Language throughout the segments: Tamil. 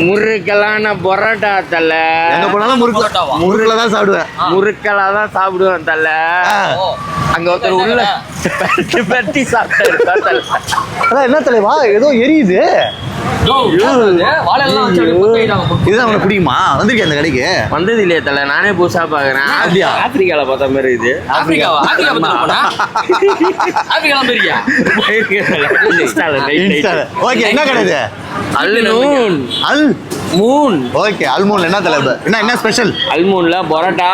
முறுக்கலான பரோட்டா தல. எங்க போனாலும் முறுக்குல தான் சாப்பிடுவேன். முறுக்கலா தான் சாப்பிடுவேன் தல. அங்க ஒருத்தர் உள்ள பெட்டி சாப்பிட்டாரு. என்ன தலைவா ஏதோ எரியுது. இதுதான் உனக்கு பிடிக்குமா? வந்திருக்கேன் அந்த கடைக்கு. வந்தது இல்லையா தல, நானே புதுசா பாக்குறேன். அப்படியா? ஆப்பிரிக்கால பார்த்த மாதிரி இது. ஓகே, என்ன கடை இது? மூன். ஓகே, அல்மூன்ல என்ன தலைப்பு? என்ன ஸ்பெஷல்? அல்மூன்ல பரோட்டா,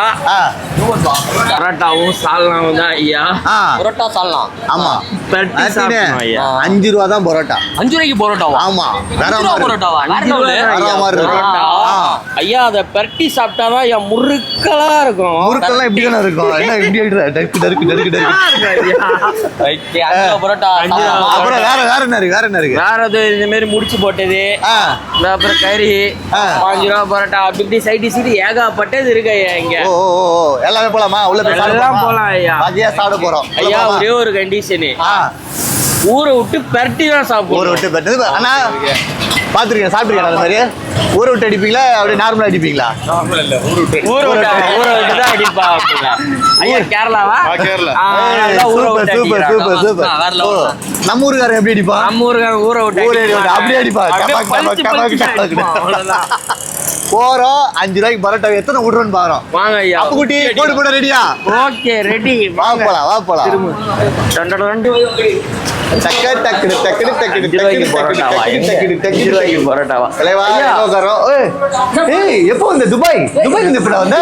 பரோட்டாவும் சால்னாவும் தான் ஐயா. பரோட்டா சால்னா. ஆமா, பெட்டி சாப்பிடணும் ஐயா. 5 ரூபா தான் பரோட்டா. 5 ரூபாய்க்கு பரோட்டாவா? ஆமா, வேற பரோட்டாவா? பரோட்டா ஐயா, அத பெட்டி சாப்பிட்டாதான் ஐயா முறுக்கலா இருக்கும். முறுக்கெல்லாம் இப்படி தானே இருக்கும். என்ன இப்படி டருக்கு பரோட்டா. அப்புறம் வேற என்ன இருக்கு? வேற இந்த மாதிரி முடிச்சு போட்டது, அப்புறம் கறி, 5 ரூபா பரோட்டா, அப்படி சைடு சீட்டு ஏகப்பட்டது இருக்கு ஐயா இங்க. எல்லாமே போலாமா? உள்ள எல்லாம் போலாம் ஐயா. பாதியா சாப்பிட போறோம் ஐயா. ஒரே ஒரு கண்டிஷனு, ஊரை விட்டு பெரட்டி தான் சாப்பிடுவோம். ஊரை விட்டு பெரட்டி. ஆனா பாத்துருக்கேன், சாப்பிட்டுருக்கேன். அந்த மாதிரி ஊரை விட்டு அடிப்பீங்களா அப்படியே நார்மலா அடிப்பீங்களா? ஊரை விட்டு தான் அடிப்பா ஐயா. கேரளாவா? கேரளா. சூப்பர். நம்ம ஊருக்காரன் எப்படி அடிப்பா? நம்ம ஊருக்காரன் ஊரை விட்டு அப்படியே அடிப்பா. போறோம் 5 ரூபாய்க்கு பரோட்டா எத்தனை விடுறோன்னு பாக்குறோம். வாங்க ஐயா. அப்ப குட்டி போட ரெடியா? Okay, ready. வா போலாம். பரோட்டாவா எப்போ இந்த துபாய் வந்த?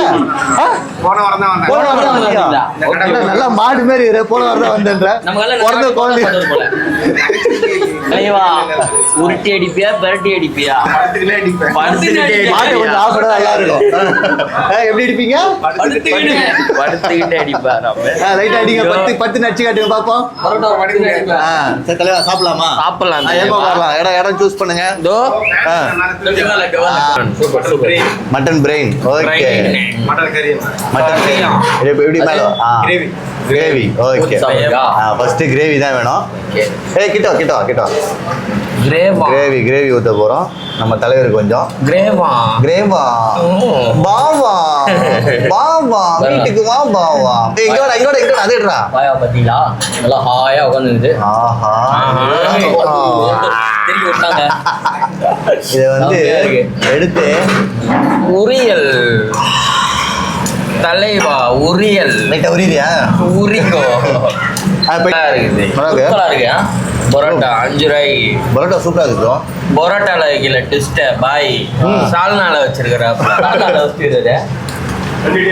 நல்லா மாடு மாதிரி போன வாரம் தான் வந்தேன்ற. உருட்டி அடிப்பியா பெரட்டி அடிப்பியா? எப்படி அடிப்பீங்க? படுத்துக்கிட்டே அடிப்பா. லைட் அடிங்க. 10 நடிச்சு காட்டுங்க பாப்போம். சாப்பிடலாமா? சாப்பிடலாம். இடம் சூஸ் பண்ணுங்க. Mutton brain. ஓகே, மட்டன் எப்படி மேல? கிரேவி. ஓகே, ஃபர்ஸ்ட் கிரேவி தான் வேணும். கிட்ட கிரேவி ஊத்த போறோம். நம்ம தலைவர் கொஞ்சம் கிரேவா. பாவா வீட்டுக்கு வா பாவா. இங்கோட அதேடா. வாயா பாத்தீங்களா? நல்லா ஹாயா உட்கார்ந்துது. ஆஹா, திருப்பி விட்டாங்க. இத வந்து எடுத்து உரியல் தலைவா. உரியல் லைட்டா உரியா? உரிக்கோ. இருக்கு பரோட்டா 5 ரூபாய்க்கு. பரோட்டா சூப்பரா இருக்கு. பரோட்டால வைக்கல டிஸ்ட பாய் சால்னால வச்சிருக்கிற.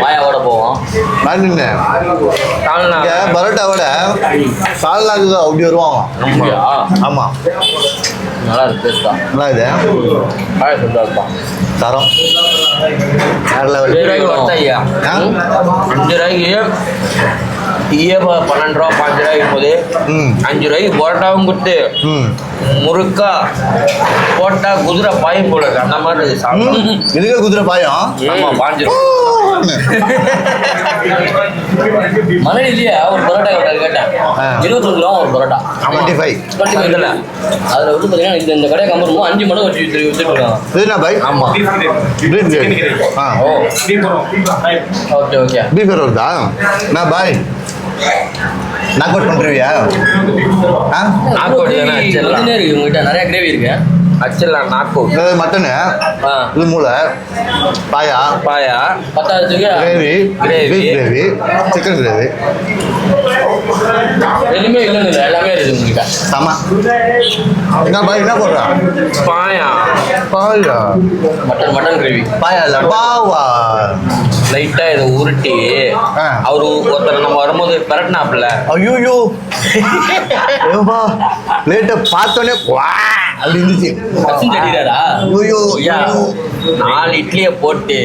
வாயாவோட போவோம். பரோட்டாவோட சால்னாக்கு அப்படி வருவாங்க. ஆமா, நல்லா இருக்கு. நல்லா இது தரம் வேற லெவல். 5 ரூபாய்க்கு 12 ரூபா 5 ரூபாய்க்கு போது 5 ரூபாய்க்கு பரோட்டாவும் கொடுத்து முறுக்கா போட்டா குதிரை பாயும் போல இருக்கு. அந்த மாதிரி இதுக்கு குதிரை பாயம். ஆமா, பாஞ்சிரும். மழை இல்லையா? ஒரு பரோட்டா கேட்டேன். 21 ரூபா ஒரு பரோட்டா. 25 அதுல வந்து பாத்தீங்கன்னா இந்த கடையை கம்பரும் 5 மடங்கு வச்சு வித்துருக்காங்க. பாய். ஆமா, ஓகே. பீஃப் வருதா? நான் பாய் நாக் அவுட் பண்றியா? இருக்கு உங்ககிட்ட நிறைய கிரேவி இருக்கு. அச்சலாம் நாக் அவுட். மட்டனு, இது மூளை, பாயா, கிரேவி, சிக்கன் கிரேவி எதுவுமே இல்லைன்னு எல்லாமே இருக்கு உங்ககிட்ட. ஆமா. என்ன பாய் என்ன போடுறா? பாயா மட்டன் கிரேவி. பாயா இல்ல பாவா. லைட்டா இதை உருட்டி அவரு ஒருத்தர் நம்ம வரும்போது பெரட்டினாப்ல. ஐயோ லேட்ட பார்த்தோன்னே அப்படி இருந்துச்சு. 4 இட்லியை போட்டு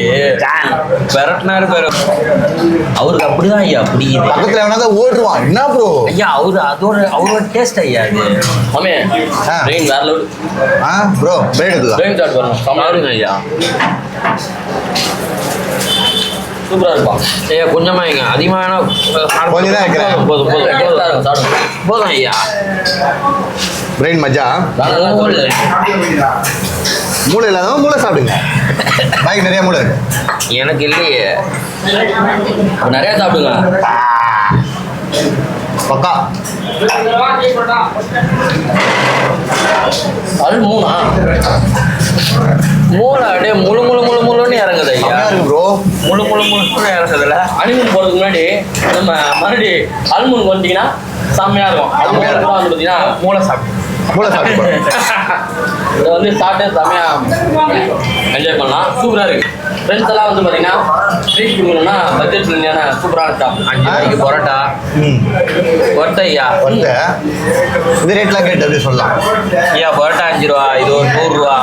பெரட்டினாரு பேரு. அவருக்கு அப்படிதான் ஐயா அப்படி பக்கத்துல எவனாவது ஓடுவான். என்ன ப்ரோ ஐயா அவரோட டேஸ்ட் ஐயா அது. மாமே பிரெயின் வேற லெவல். ப்ரோ பிரெயின் ஸ்டார்ட் பண்ணணும். சமாளிங்க ஐயா. சூப்பரா இருப்பான். ஐயா கொஞ்சமா வைங்க, அதிகமான கொஞ்சம் தான் வைக்கிறேன். போதும் ஐயா. பிரெயின் மஜா. மூளை இல்லாதவங்க மூளை சாப்பிடுங்க. பாய்க்கு நிறைய மூளை இருக்கு. எனக்கு இல்லையே. நிறைய சாப்பிடுங்க. பக்கா. அது மூணா? மூளை அப்படியே முழுன்னு இறங்குது ஐயா. இருக்கு ப்ரோ. முழுன்னு இறங்குதுல்ல. அனிமன் போறதுக்கு முன்னாடி நம்ம மறுபடி அல்முன் வந்துட்டீங்கன்னா செம்மையா இருக்கும். அது வந்து பார்த்தீங்கன்னா மூளை சாப்பிடும். மூளை சாப்பிடு. இதை வந்து சாப்பிட்டு செம்மையா என்ஜாய் பண்ணலாம். சூப்பராக இருக்கு. ஃப்ரெண்ட்ஸ் எல்லாம் வந்து பார்த்தீங்கன்னா ஸ்ட்ரீட் ஃபுட்னா பட்ஜெட் ஃப்ரெண்ட்லியான சூப்பரான ஷாப். 5 ரூபாய்க்கு பரோட்டா. ஒருத்த ஐயா ஒருத்த இது ரேட்லாம் கேட்டு அப்படி சொல்லலாம். ஐயா பரோட்டா 5 ரூபா, இது ஒரு 100 ரூபா,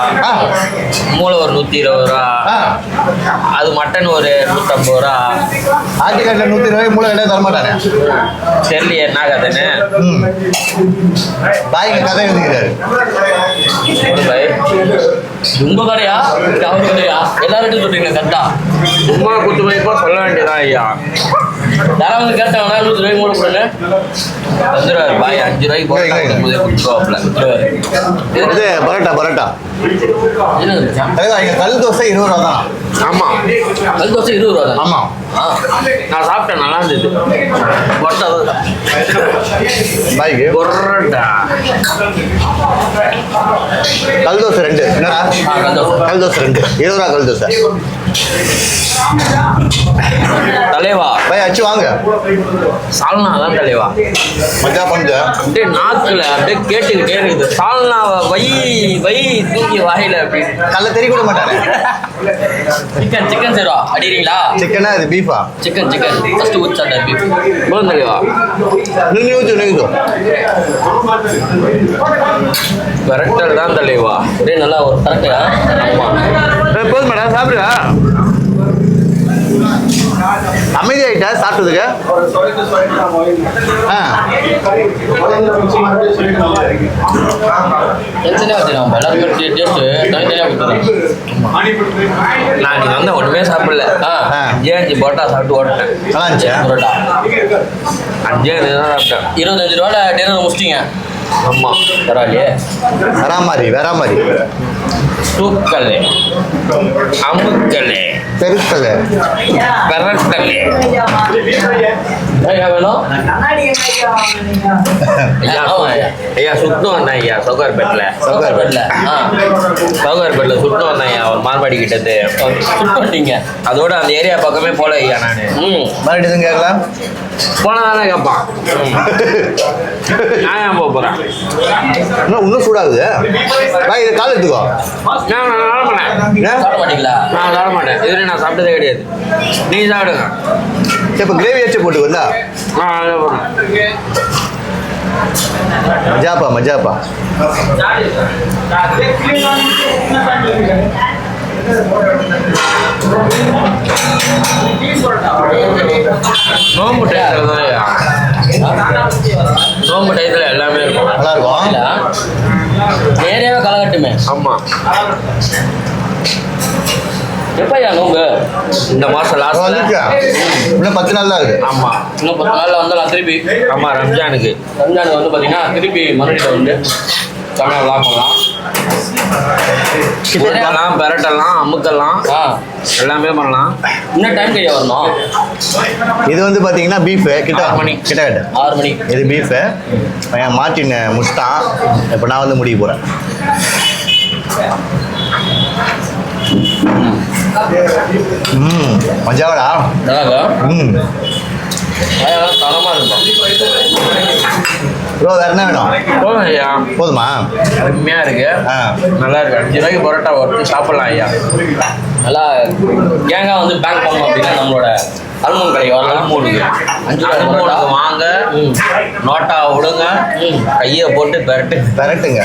மூளை ஒரு 120 ரூபா, அது மட்டன் ஒரு 150 ரூபா. ஆட்டுக்காட்டில் 120 மூளை கடையாக தரமாட்டானே. தெரியலையே என்ன கதைன்னு. பாய்க்கு கதை எழுதுகிறாரு. உங்க கடையா அவர் கடையா எல்லாரும் சொல்றீங்க கரெக்டா? சும்மா குத்து மதிப்பா சொல்ல வேண்டியதான் ஐயா. யாராவது கேட்டாங்கன்னா 100 ரூபாய் மூட போடுங்க. 5 ரூபாய் பாய் 5 ரூபாய்க்கு போடுவாப்ல. இது பரோட்டா பரோட்டா இங்க கல் தோசை 20 ரூபா தான். ஆமா கல் தோசை 20 ரூபா தான். ஆமா நான் சாப்பிட்டேன், நல்லா இருந்தது. பாய்க்கு பரோட்டா கல் தோசை 2. என்னடா கல் தோசை 2 20 ரூபா கல் தோசை. தலைவா பாய் அச்சு வாங்க. சால்னா தான் தலைவா. மஜா பண்ணுங்க. அப்படியே நாக்குல அப்படியே கேட்டுக்கிட்டே இருக்குது. சால்னாவை வை தூக்கி வாயில அப்படி கல்ல தெரிய கூட மாட்டானே. சிக்கன் செய்வா அடிக்கிறீங்களா? சிக்கனா இது பீஃபா? சிக்கன் ஃபர்ஸ்ட் ஊச்சாட்டா பீஃப் போதும் தலைவா. நீங்க கரெக்டர் தான் தலைவா. அப்படியே நல்லா ஒரு கரெக்டா. ஆமா போதும் மேடம் சாப்பிடுங்க. அமைதியாயிட்டா சாப்பிட்டதுக்கு. நான் நீங்க வந்து ஒண்ணுமே சாப்பிடல. 5 பரோட்டா சாப்பிட்டு ஓட்டேன். பரோட்டா 5 தான் சாப்பிட்டேன். 25 ரூபாய் டின்னர் முடிச்சிட்டீங்க. ஆமா பரவாயில்லையே. வேற மாதிரி தூக்கலே அமுக்கலே பெருக்கலே பெரட்டலே வேணும். ஐயா சுட்டு வந்தேன் ஐயா சவுகார்பேட்டில் சுட்டு வந்தேன் ஐயா ஒரு மார்பாடி கிட்டது சுட்டு வந்தீங்க. அதோட அந்த ஏரியா பக்கமே போல ஐயா நான். மறுபடியும் கேட்கலாம் போனதானே கேட்பான். நான் ஏன் போகிறேன் இன்னும் சூடாகுது. பாய் இதை கால் எடுத்துக்கோ. சாப்பிட மாட்டீங்களா? நான் சாப்பிட மாட்டேன். இதுவரை நான் சாப்பிட்டதே கிடையாது. நீ சாப்பிடுங்க. இப்போ கிரேவி வச்சு போட்டு வந்தா மஜாப்பா. நோம்பு டயத்துல எல்லாமே இருக்கும். நல்லா இருக்கும். ஏரியாவே கலகட்டுமே. ஆமா எப்பயா நோம்பு? இந்த மாசம் லாஸ்ட் இன்னும் 10 நாள் தான் இருக்கு. ஆமா இன்னும் 10 நாள்ல வந்து திருப்பி. ஆமா ரம்ஜானுக்கு வந்து பாத்தீங்கன்னா திருப்பி மறுபடியும் வந்து தமிழ் விளாக்கலாம். கிட்டலாம் பெரட்டலாம் அமுக்கலாம் எல்லாமே பண்ணலாம். இன்னும் டைம் கையா வரணும். இது வந்து பாத்தீங்கன்னா பீஃப் கிட்ட 6 மணி. இது பீஃப் மார்டின் முஸ்தான். இப்போ நான் வந்து முடிக்க போறேன். மஜாவடா. தரமா இருக்கும் ப்ரோ. வேற என்ன வேணும்? போதும் ஐயா. போதுமா? அருமையா இருக்கு. நல்லா இருக்கு. 5 ரூபாய்க்கு பரோட்டா ஒருத்தர் சாப்பிடலாம் ஐயா. நல்லா கேங்கா வந்து பேங்க் பண்ணோம் அப்படின்னா நம்மளோட அல்மூன் கடைக்கு வரலாம். 5 ரூபாய்க்கு வாங்க. நோட்டா விடுங்க. கையை போட்டு பெரட்டுங்க.